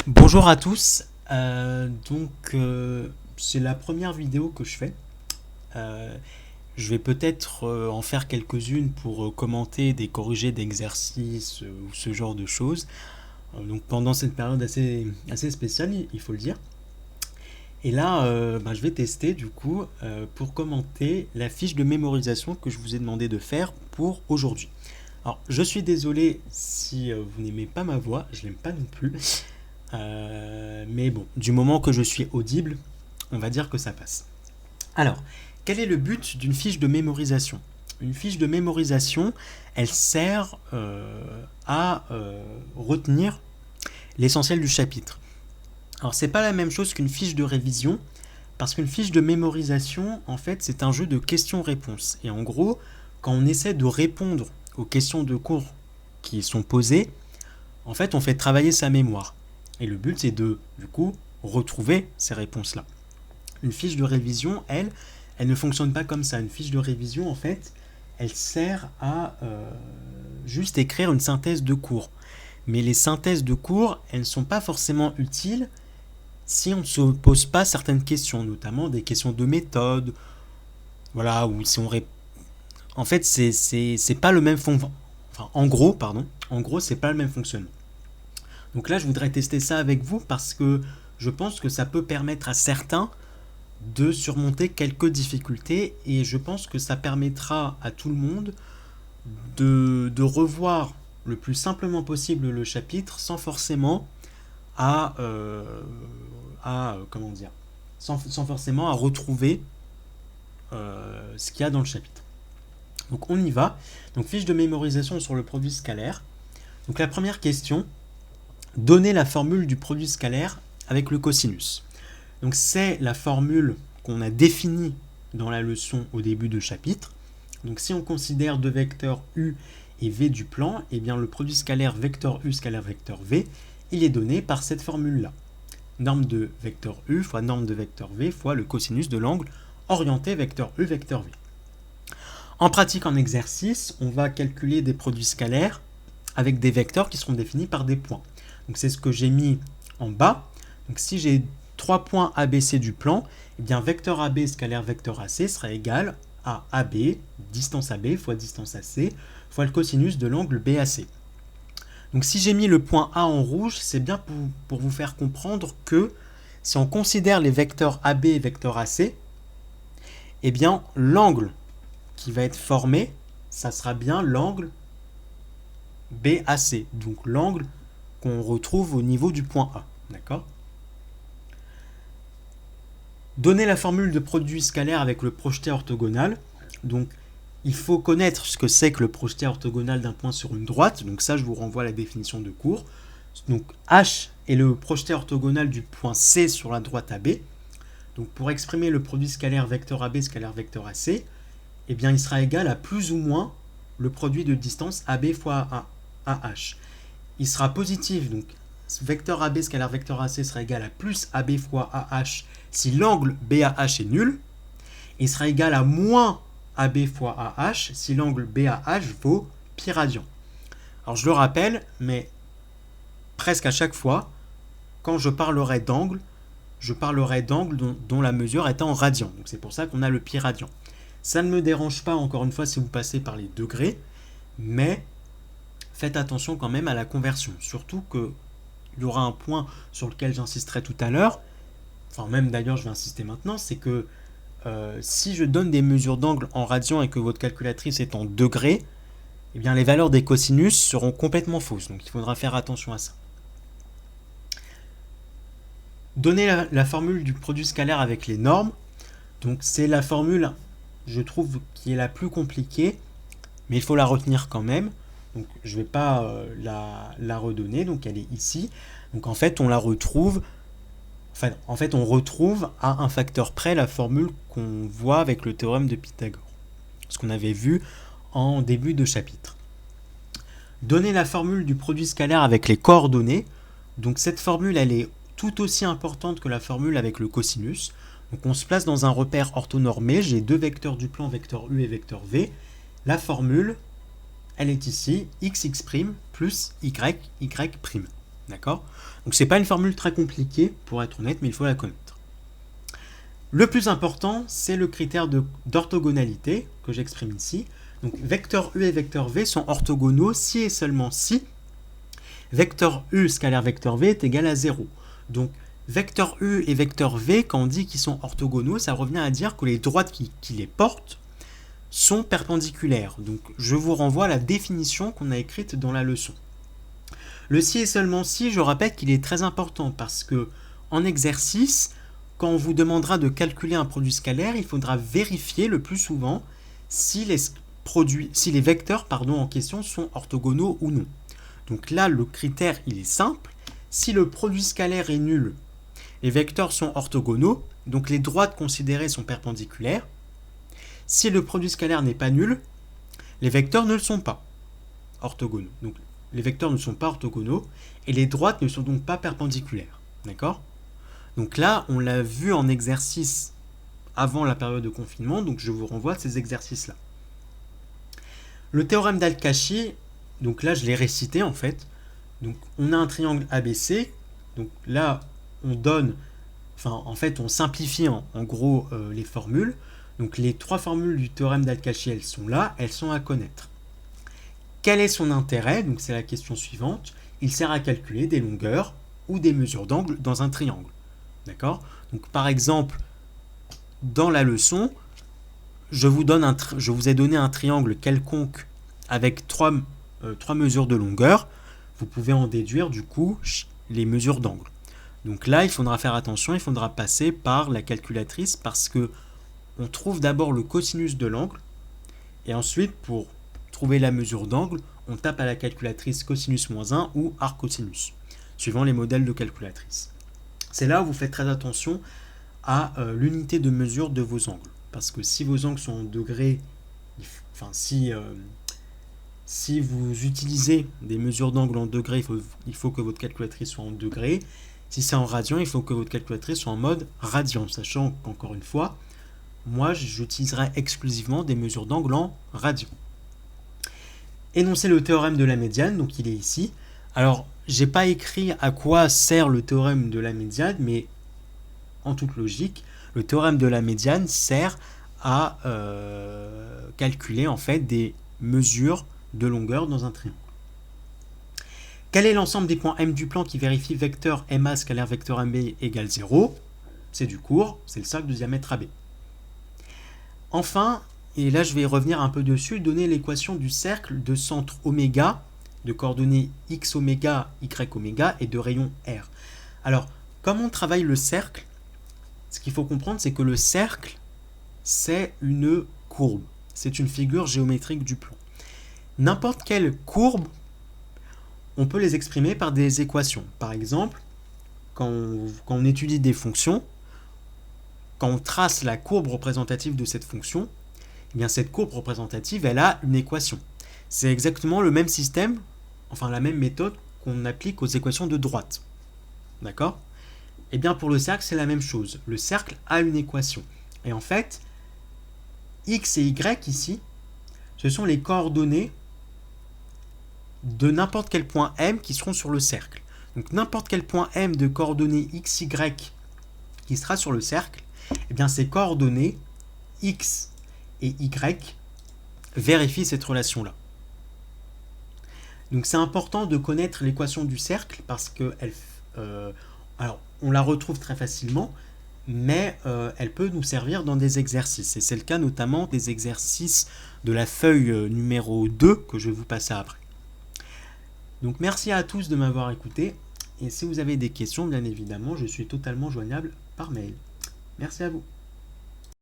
Bonjour à tous. C'est la première vidéo que je fais. Euh, je vais peut-être en faire quelques-unes pour commenter des corrigés d'exercices ou ce genre de choses. Donc pendant cette période assez spéciale, il faut le dire. Et là, je vais tester du coup pour commenter la fiche de mémorisation que je vous ai demandé de faire pour aujourd'hui. Alors, je suis désolé si vous n'aimez pas ma voix, je l'aime pas non plus. Mais bon, du moment que je suis audible, on va dire que ça passe. Alors, quel est le but d'une fiche de mémorisation? Une fiche de mémorisation, elle sert à retenir l'essentiel du chapitre. Alors, c'est pas la même chose qu'une fiche de révision, parce qu'une fiche de mémorisation, en fait, c'est un jeu de questions-réponses. Et en gros, quand on essaie de répondre aux questions de cours qui sont posées, en fait, on fait travailler sa mémoire. Et le but, c'est de, du coup, retrouver ces réponses-là. Une fiche de révision, elle ne fonctionne pas comme ça. Une fiche de révision, en fait, elle sert à juste écrire une synthèse de cours. Mais les synthèses de cours, elles ne sont pas forcément utiles si on ne se pose pas certaines questions, notamment des questions de méthode, voilà, ou si on en fait, c'est pas le même en gros, c'est pas le même fonctionnement. Donc là, je voudrais tester ça avec vous parce que je pense que ça peut permettre à certains de surmonter quelques difficultés et je pense que ça permettra à tout le monde de revoir le plus simplement possible le chapitre sans forcément comment dire, sans forcément à retrouver ce qu'il y a dans le chapitre. Donc on y va. Donc fiche de mémorisation sur le produit scalaire. Donc la première question, donner la formule du produit scalaire avec le cosinus. Donc c'est la formule qu'on a définie dans la leçon au début de chapitre. Donc si on considère deux vecteurs u et v du plan, eh bien le produit scalaire vecteur u scalaire vecteur v, il est donné par cette formule-là. Norme de vecteur u fois norme de vecteur v fois le cosinus de l'angle orienté vecteur u vecteur v. En pratique, en exercice, on va calculer des produits scalaires avec des vecteurs qui seront définis par des points. Donc c'est ce que j'ai mis en bas. Donc si j'ai 3 points ABC du plan, eh bien vecteur AB scalaire vecteur AC sera égal à AB, distance AB fois distance AC, fois le cosinus de l'angle BAC. Donc si j'ai mis le point A en rouge, c'est bien pour vous faire comprendre que si on considère les vecteurs AB et vecteur AC, eh bien l'angle qui va être formé, ça sera bien l'angle BAC, donc l'angle qu'on retrouve au niveau du point A. D'accord ? Donner la formule de produit scalaire avec le projeté orthogonal. Donc, il faut connaître ce que c'est que le projeté orthogonal d'un point sur une droite. Donc ça, je vous renvoie à la définition de cours. Donc, H est le projeté orthogonal du point C sur la droite AB. Donc, pour exprimer le produit scalaire vecteur AB scalaire vecteur AC, eh bien, il sera égal à plus ou moins le produit de distance AB fois AH. Il sera positif, donc vecteur AB scalaire vecteur AC sera égal à plus AB fois AH si l'angle BAH est nul. Il sera égal à moins AB fois AH si l'angle BAH vaut pi radian. Alors je le rappelle, mais presque à chaque fois, quand je parlerai d'angle dont la mesure est en radian. Donc c'est pour ça qu'on a le pi radian. Ça ne me dérange pas, encore une fois, si vous passez par les degrés, mais faites attention quand même à la conversion. Surtout qu'il y aura un point sur lequel j'insisterai tout à l'heure, enfin même d'ailleurs je vais insister maintenant, c'est que si je donne des mesures d'angle en radian et que votre calculatrice est en degrés, eh bien les valeurs des cosinus seront complètement fausses. Donc il faudra faire attention à ça. Donner la formule du produit scalaire avec les normes. Donc c'est la formule, je trouve, qui est la plus compliquée, mais il faut la retenir quand même. Donc je ne vais pas la redonner, donc elle est ici. Donc en fait on la retrouve, on retrouve à un facteur près la formule qu'on voit avec le théorème de Pythagore, ce qu'on avait vu en début de chapitre. Donner la formule du produit scalaire avec les coordonnées. Donc cette formule elle est tout aussi importante que la formule avec le cosinus. Donc on se place dans un repère orthonormé, j'ai deux vecteurs du plan, vecteur u et vecteur v. La formule, elle est ici, xx' plus y, y'. D'accord? Donc c'est pas une formule très compliquée, pour être honnête, mais il faut la connaître. Le plus important, c'est le critère d'orthogonalité que j'exprime ici. Donc vecteur U et vecteur V sont orthogonaux si et seulement si vecteur U scalaire vecteur V est égal à 0. Donc vecteur U et vecteur V, quand on dit qu'ils sont orthogonaux, ça revient à dire que les droites qui les portent sont perpendiculaires. Donc je vous renvoie à la définition qu'on a écrite dans la leçon. Le si et seulement si, je rappelle qu'il est très important parce que en exercice, quand on vous demandera de calculer un produit scalaire, il faudra vérifier le plus souvent si les vecteurs en question sont orthogonaux ou non. Donc là, le critère, il est simple. Si le produit scalaire est nul, les vecteurs sont orthogonaux, donc les droites considérées sont perpendiculaires. Si le produit scalaire n'est pas nul, les vecteurs ne le sont pas orthogonaux. Donc les vecteurs ne sont pas orthogonaux et les droites ne sont donc pas perpendiculaires. D'accord ? Donc là, on l'a vu en exercice avant la période de confinement, donc je vous renvoie à ces exercices-là. Le théorème d'Al-Kashi, donc là je l'ai récité en fait. Donc on a un triangle ABC, donc là on simplifie en gros les formules. Donc les trois formules du théorème d'Al-Kashi, elles sont là, elles sont à connaître. Quel est son intérêt? Donc c'est la question suivante. Il sert à calculer des longueurs ou des mesures d'angle dans un triangle. D'accord? Donc par exemple, dans la leçon, je vous ai donné un triangle quelconque avec trois mesures de longueur. Vous pouvez en déduire du coup les mesures d'angle. Donc là, il faudra faire attention, il faudra passer par la calculatrice parce que on trouve d'abord le cosinus de l'angle et ensuite pour trouver la mesure d'angle, on tape à la calculatrice cosinus moins 1 ou arc-cosinus, suivant les modèles de calculatrice. C'est là où vous faites très attention à l'unité de mesure de vos angles. Parce que si vos angles sont en degrés, si vous utilisez des mesures d'angle en degrés, il faut que votre calculatrice soit en degrés. Si c'est en radian, il faut que votre calculatrice soit en mode radian, sachant qu'encore une fois, moi j'utiliserai exclusivement des mesures d'angle en radian. Énoncer le théorème de la médiane, donc il est ici. Alors, j'ai pas écrit à quoi sert le théorème de la médiane, mais en toute logique, le théorème de la médiane sert à calculer en fait des mesures de longueur dans un triangle. Quel est l'ensemble des points M du plan qui vérifie vecteur MA scalaire vecteur MB égale 0? C'est du court, c'est le cercle de diamètre AB. Enfin, et là je vais revenir un peu dessus, donner l'équation du cercle de centre oméga, de coordonnées x oméga, y oméga et de rayon R. Alors, comment on travaille le cercle? Ce qu'il faut comprendre, c'est que le cercle, c'est une courbe. C'est une figure géométrique du plan. N'importe quelle courbe, on peut les exprimer par des équations. Par exemple, quand on étudie des fonctions, quand on trace la courbe représentative de cette fonction, eh bien cette courbe représentative, elle a une équation. C'est exactement le même système, enfin la même méthode qu'on applique aux équations de droite. D'accord? Eh bien pour le cercle, c'est la même chose. Le cercle a une équation. Et en fait, x et y ici, ce sont les coordonnées de n'importe quel point M qui seront sur le cercle. Donc n'importe quel point M de coordonnées x, y qui sera sur le cercle, eh bien ces coordonnées x et y vérifient cette relation-là. Donc c'est important de connaître l'équation du cercle parce que alors on la retrouve très facilement, mais elle peut nous servir dans des exercices. Et c'est le cas notamment des exercices de la feuille numéro 2 que je vais vous passer après. Donc merci à tous de m'avoir écouté. Et si vous avez des questions, bien évidemment, je suis totalement joignable par mail. Merci à vous.